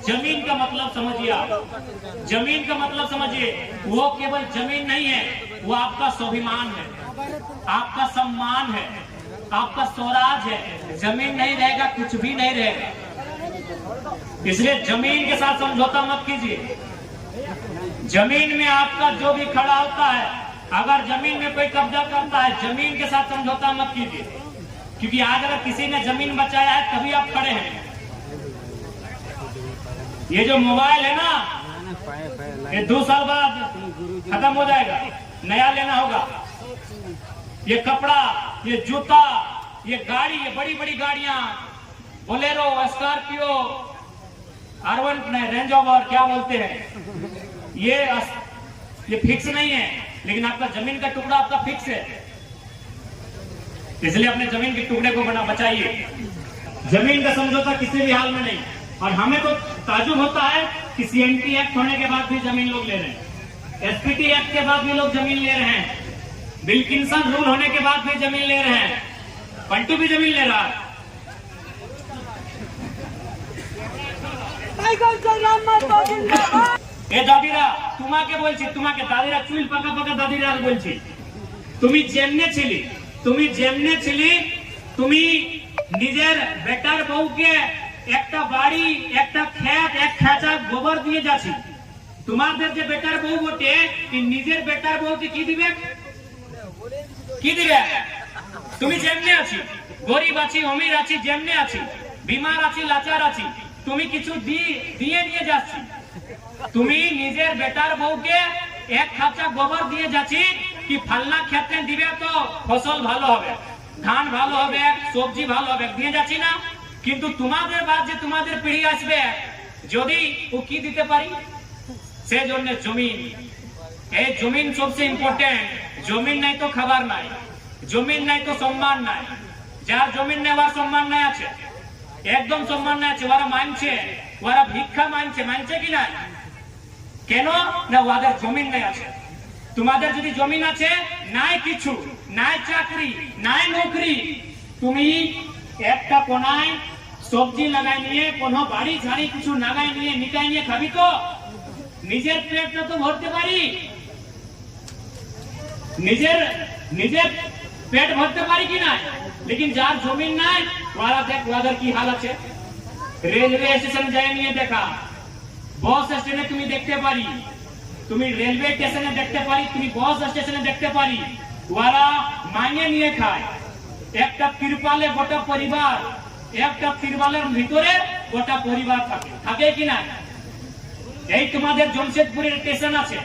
जमीन का मतलब समझिए आप, जमीन का मतलब समझिए, वो केवल जमीन नहीं है, वो आपका स्वाभिमान है, आपका सम्मान है, आपका स्वराज है। जमीन नहीं रहेगा कुछ भी नहीं रहेगा। इसलिए जमीन के साथ समझौता मत कीजिए। जमीन में आपका जो भी खड़ा होता है, अगर जमीन में कोई कब्जा करता है, जमीन के साथ समझौता मत कीजिए, क्योंकि आज अगर किसी ने जमीन बचाया है तभी आप खड़े हैं। ये जो मोबाइल है ना, ये 2 साल बाद खत्म हो जाएगा, नया लेना होगा। ये कपड़ा, ये जूता, ये गाड़ी, ये बड़ी बड़ी गाड़ियां, Bolero, Scorpio, R1 range rover क्या बोलते हैं, ये फिक्स नहीं है, लेकिन आपका जमीन का टुकड़ा आपका फिक्स है। इसलिए अपने जमीन के टुकड़े को बचाइए। जमीन का समझौता किसी भी हाल में नहीं। और हमें तो ताजुब होता है कि CNT एक्ट होने के बाद भी जमीन लोग ले रहे हैं, SPT एक्ट के बाद भी लोग जमीन ले रहे हैं, विल्किंसन रूल होने के बाद भी जमीन ले रहे हैं, पंटू भी जमीन ले रहा है। ए दादीरा तुम्हाके बोलছি, তোমাকে দাদিরা চুল পাকা পাকা দাদিরা বলছি, তুমি যেমনে ছিলি, তুমি নিজের বেটার বউকে একটা বাড়ি, একটা ক্ষেত, এক খাঁচা গোবর দিয়ে যাচ্ছি। তোমাদের যে বেটার বউ বটে, নিজের বেটার বউকে কি দিবে? তুমি যেমনে আছি, গরিব আছি, অমির আছি, যেমনে আছি, বিমার আছি, লাচার আছি, তুমি কিছু দিয়ে নিয়ে যাচ্ছি। তুমি নিজের বেটার বউকে এক খাঁচা গোবর দিয়ে যাচ্ছি কি ফালনা ক্ষেত্রে দিবে তো ফসল ভালো হবে, ধান ভালো হবে, সবজি ভালো হবে, দিয়ে যাচ্ছি না। কিন্তু তোমাদের বাদ যে তোমাদের পিঢ়ি আসবে, যদি ও কি দিতে পারি, সেজন্য জমিন, এই জমিন সবচেয়ে ইম্পর্টেন্ট। জমিন নাই তো খাবার নাই, জমিন নাই তো সম্মান নাই। যার জমিন নেই ওর সম্মান নাই আছে, একদম সম্মান নাই আছে। ওরা মানছে, ওরা ভিক্ষা মানছে কি নাই? কেন না? ওদের জমিন নাই আছে। তোমাদের যদি জমিন আছে, নাই কিছু, নাই চাকরি, নাই নৌকরি, তুমি একটা কোনায় সবজি লাগাই নিয়ে, কোন বাড়ি ঝাড়ি কিছু লাগাই নিয়ে, নিকাই নিয়ে খাবি তো? নিজের পেটটা তো ভরতে পারি, নিজের পেট ভরতে পারি কি না? लेकिन যার জমিন নাই, ওরা দেখ ওদের কি হাল আছে। রেলওয়ে স্টেশন যায় নিয়ে দেখা, বাস স্টেশনে তুমি দেখতে পারি, তুমি রেলওয়ে স্টেশনে দেখতে পারি, তুমি বাস স্টেশনে দেখতে পারি, ওরা মাইনে নিয়ে খায়। একটা তিরপালে গোটা পরিবার, একটা তিরপালের ভিতরে গোটা পরিবার থাকে কি না? এই তোমাদের জমশেদপুরের স্টেশন আছে,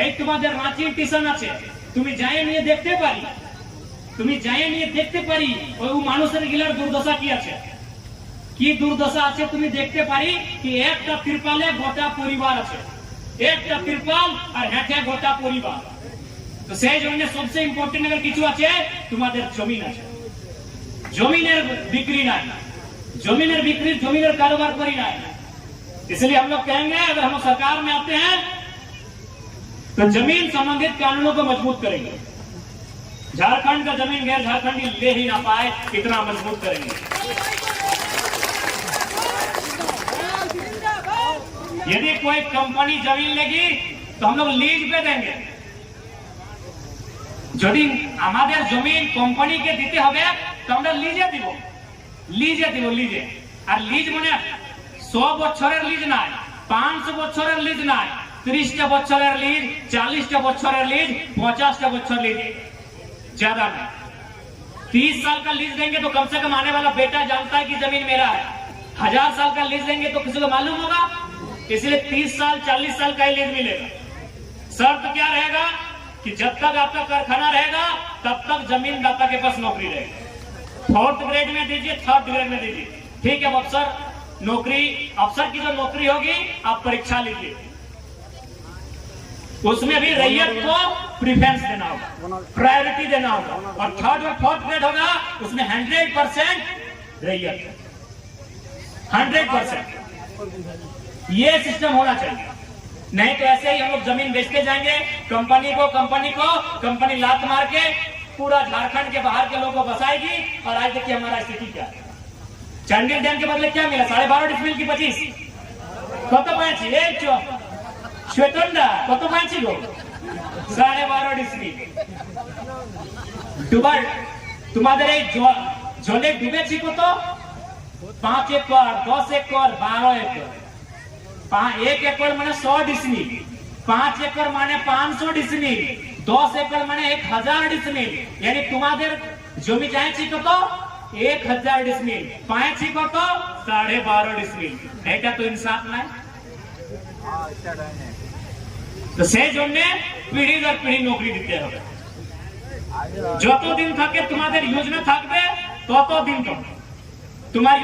এই তোমাদের রাঁচির স্টেশন আছে, তুমি যাই নিয়ে দেখতে পারি, ওই মানুষের গিলার দুর্দশা কি আছে, কি দুর্দশা আছে তুমি দেখতে পারি। কি একটা তিরপালে গোটা পরিবার আছে, একটা তিরপাল আর হেঁটে গোটা পরিবার। তো সেই জন্য সবচেয়ে ইম্পর্টেন্ট अगर কিছু আছে, তোমাদের জমিন আছে। জমিনের বিক্রি নাই, জমিনের कारोबार करी নাই। इसलिए हम लोग कहेंगे, अगर हम सरकार में आते हैं तो जमीन संबंधित कानूनों को मजबूत करेंगे। झारखंड का जमीन गैर झारखंडी ले ही ना पाए, इतना मजबूत करेंगे। यदि कोई कंपनी जमीन लेगी तो हम लोग लीज पे देंगे। যদি আমাদের জমিন কোম্পানিকে দিতে হবে তো আমরা লিজে দিব। আর লিজ মানে 100 বছরের লিজ নাই, 500 বছরের লিজ নাই, 30টা বছরের লিজ, 40টা বছরের লিজ, 50টা বছর লিজ, ज्यादा नहीं। 30 साल का लीज देंगे तो कम से कम आने वाला बेटा जानता है कि जमीन मेरा है। 1000 साल का लीज देंगे तो किसी को मालूम होगा। इसलिए 30 साल 40 साल का ही लीज मिलेगा। शर्त क्या रहेगा कि जब तक आपका कारखाना रहेगा तब तक जमीनदाता के पास नौकरी रहेगी। 4th ग्रेड में दीजिए, 3rd ग्रेड में दीजिए, ठीक है। अफसर की जो नौकरी होगी आप परीक्षा लीजिए, उसमें भी रैयत को प्रेफरेंस देना होगा, प्रायोरिटी देना होगा। और 3rd और 4th ग्रेड होगा, उसमें 100% रैयत, 100%। ये सिस्टम होना चाहिए। नहीं तो ऐसे ही हम लोग जमीन बेचते जाएंगे कंपनी लात मार के पूरा झारखंड के बाहर के लोगों को बसाएगी। और आज देखिए हमारा स्थिति क्या है। चांडिल डैम के बदले क्या मिला? 12.5 डिसमिल की 25 কত পাইছি? এই চ শ্বেতনদা কত পাইছি গো? 12.5 ডিসমিল। ডুবার তোমাদের এই জলে ডুবেছি কত? 5 একর, 10 একর, 12 একর। 1 একর মানে 100 ডিসমিল, 5 একর মানে 500 ডিসমিল, 10 একর মানে 1000 ডিসমিল। यानी তোমাদের জমি চাইছি কত? 1000 ডিসমিল, পাইছি কত? 12.5 ডিসমিল। এটা তো ইনসাফ নাই। তো সেই জন্য পিঢ়ি দর পিঢ়ি নৌকরি দিতে হবে। যতদিন থাকে তোমাদের যোজনা থাকবে ততদিন তোমার